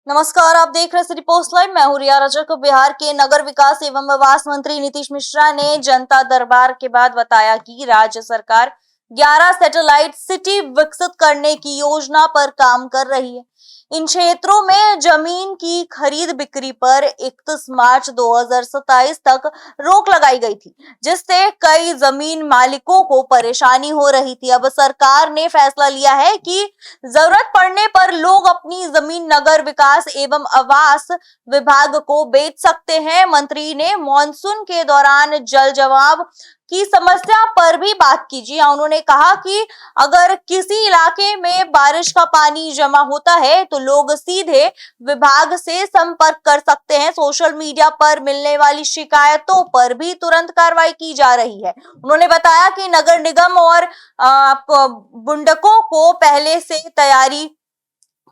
नमस्कार, आप देख रहे सिटी पोस्ट लाइव। मैं हूं रिया रजक। बिहार के नगर विकास एवं आवास मंत्री नीतीश मिश्रा ने जनता दरबार के बाद बताया कि राज्य सरकार 11 सैटेलाइट सिटी विकसित करने की योजना पर काम कर रही है। इन क्षेत्रों में जमीन की खरीद बिक्री पर 31 मार्च 2027 तक रोक लगाई गई थी, जिससे कई जमीन मालिकों को परेशानी हो रही थी। अब सरकार ने फैसला लिया है कि जरूरत पड़ने पर लोग अपनी जमीन नगर विकास एवं आवास विभाग को बेच सकते हैं। मंत्री ने मॉनसून के दौरान जल जमाव की समस्या पर भी बात की। जी, उन्होंने कहा कि अगर किसी इलाके में बारिश का पानी जमा होता है तो लोग सीधे विभाग से संपर्क कर सकते हैं। सोशल मीडिया पर मिलने वाली शिकायतों पर भी तुरंत कार्रवाई की जा रही है। उन्होंने बताया कि नगर निगम और बुंडकों को पहले से तैयारी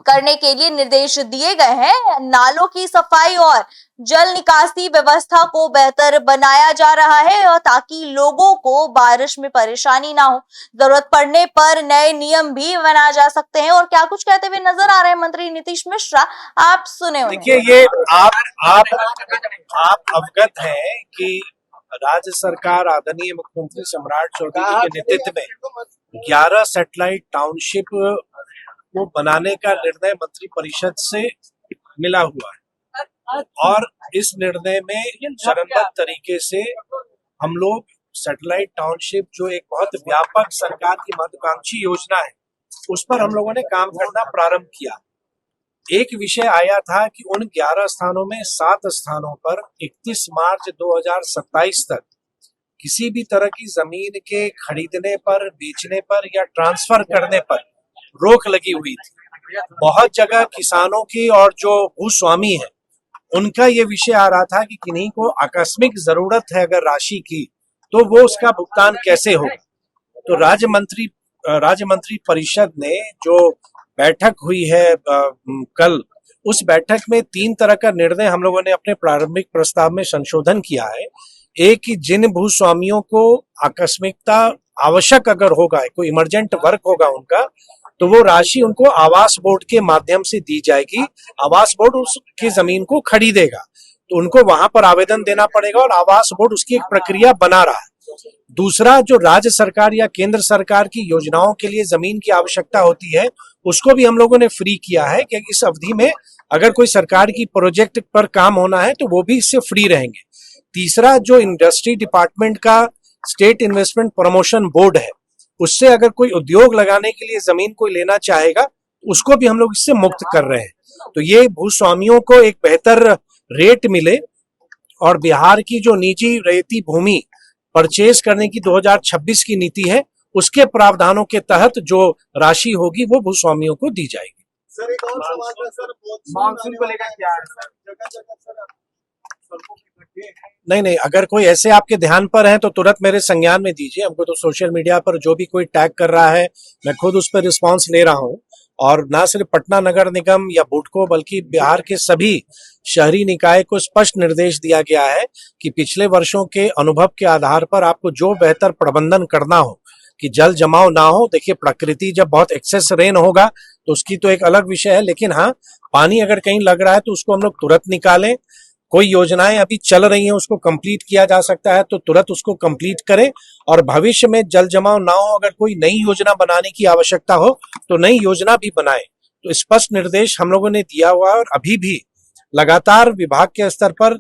करने के लिए निर्देश दिए गए हैं। नालों की सफाई और जल निकासी व्यवस्था को बेहतर बनाया जा रहा है और ताकि लोगों को बारिश में परेशानी ना हो। जरूरत पड़ने पर नए नियम भी बनाए जा सकते हैं। और क्या कुछ कहते हुए नजर आ रहे हैं मंत्री नीतीश मिश्रा, आप सुने। देखिए, ये आप अवगत हैं कि राज्य सरकार आदरणीय मुख्यमंत्री सम्राट चौधरी के नेतृत्व में 11 सैटेलाइट टाउनशिप को बनाने का निर्णय मंत्री परिषद से मिला हुआ है और इस निर्णय में चरणबद्ध तरीके से हम लोग सैटेलाइट टाउनशिप, जो एक बहुत व्यापक सरकार की महत्वाकांक्षी योजना है, उस पर हम लोगों ने काम करना प्रारंभ किया। एक विषय आया था कि उन 11 स्थानों में 7 स्थानों पर 31 मार्च 2027 तक किसी भी तरह की जमीन के खरीदने पर, बेचने पर या ट्रांसफर करने पर रोक लगी हुई थी। बहुत जगह किसानों की और जो भूस्वामी है उनका ये विषय आ रहा था कि किन्हीं को आकस्मिक जरूरत है अगर राशि की, तो वो उसका भुगतान कैसे होगा। तो राज्य मंत्री परिषद ने जो बैठक हुई है कल, उस बैठक में 3 तरह का निर्णय हम लोगों ने अपने प्रारंभिक प्रस्ताव में संशोधन किया है। एक कि जिन भूस्वामियों को आकस्मिकता आवश्यक अगर होगा, कोई इमरजेंट वर्क होगा उनका, तो वो राशि उनको आवास बोर्ड के माध्यम से दी जाएगी। आवास बोर्ड उसकी जमीन को खरीदेगा तो उनको वहां पर आवेदन देना पड़ेगा और आवास बोर्ड उसकी एक प्रक्रिया बना रहा है। दूसरा, जो राज्य सरकार या केंद्र सरकार की योजनाओं के लिए जमीन की आवश्यकता होती है, उसको भी हम लोगों ने फ्री किया है कि इस अवधि में अगर कोई सरकार की प्रोजेक्ट पर काम होना है तो वो भी इससे फ्री रहेंगे। तीसरा, जो इंडस्ट्री डिपार्टमेंट का स्टेट इन्वेस्टमेंट प्रमोशन बोर्ड है, उससे अगर कोई उद्योग लगाने के लिए जमीन कोई लेना चाहेगा, उसको भी हम लोग इससे मुक्त कर रहे हैं। तो ये भूस्वामियों को एक बेहतर रेट मिले और बिहार की जो निजी रेती भूमि परचेज करने की 2026 की नीति है, उसके प्रावधानों के तहत जो राशि होगी वो भूस्वामियों को दी जाएगी। सर, एक और सवाल है सर, मानसून को लेकर क्या है सर? जगह सर नहीं, अगर कोई ऐसे आपके ध्यान पर है तो तुरंत मेरे संज्ञान में दीजिए। हमको तो सोशल मीडिया पर जो भी कोई टैग कर रहा है, मैं खुद उस पर रिस्पांस ले रहा हूं। और ना सिर्फ पटना नगर निगम या बुडको, बल्कि बिहार के सभी शहरी निकाय को स्पष्ट निर्देश दिया गया है कि पिछले वर्षों के अनुभव के आधार पर आपको जो बेहतर प्रबंधन करना हो कि जल जमाव ना हो। देखिए, प्रकृति जब बहुत एक्सेस रेन होगा तो उसकी तो एक अलग विषय है, लेकिन हाँ, पानी अगर कहीं लग रहा है तो उसको हम लोग तुरंत निकालें। कोई योजनाएं अभी चल रही हैं, उसको कंप्लीट किया जा सकता है तो तुरंत उसको कंप्लीट करें। और भविष्य में जल जमाव ना हो, अगर कोई नई योजना बनाने की आवश्यकता हो तो नई योजना भी बनाएं। तो स्पष्ट निर्देश हम लोगों ने दिया हुआ है और अभी भी लगातार विभाग के स्तर पर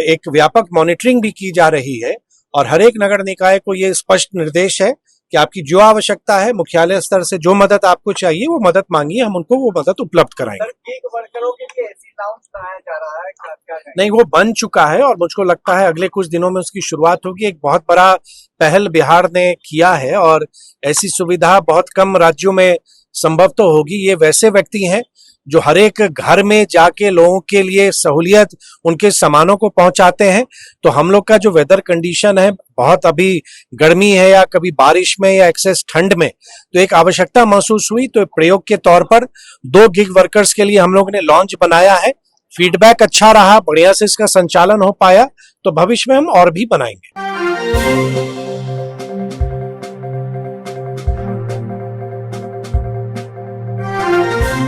एक व्यापक मॉनिटरिंग भी की जा रही है। और हर एक नगर निकाय को ये स्पष्ट निर्देश है कि आपकी जो आवश्यकता है, मुख्यालय स्तर से जो मदद आपको चाहिए वो मदद मांगिए, हम उनको वो मदद उपलब्ध कराएंगे। वर्करों के लिए ऐसी लाउंज बनाया जा रहा है क्या? नहीं, वो बन चुका है और मुझको लगता है अगले कुछ दिनों में उसकी शुरुआत होगी। एक बहुत बड़ा पहल बिहार ने किया है और ऐसी सुविधा बहुत कम राज्यों में संभव तो होगी। ये वैसे व्यक्ति हैं जो हर एक घर में जाके लोगों के लिए सहूलियत, उनके सामानों को पहुंचाते हैं। तो हम लोग का जो वेदर कंडीशन है, बहुत अभी गर्मी है या कभी बारिश में या एक्सेस ठंड में, तो एक आवश्यकता महसूस हुई, तो प्रयोग के तौर पर 2 गिग वर्कर्स के लिए हम लोग ने लॉन्च बनाया है। फीडबैक अच्छा रहा, बढ़िया से इसका संचालन हो पाया, तो भविष्य में हम और भी बनाएंगे।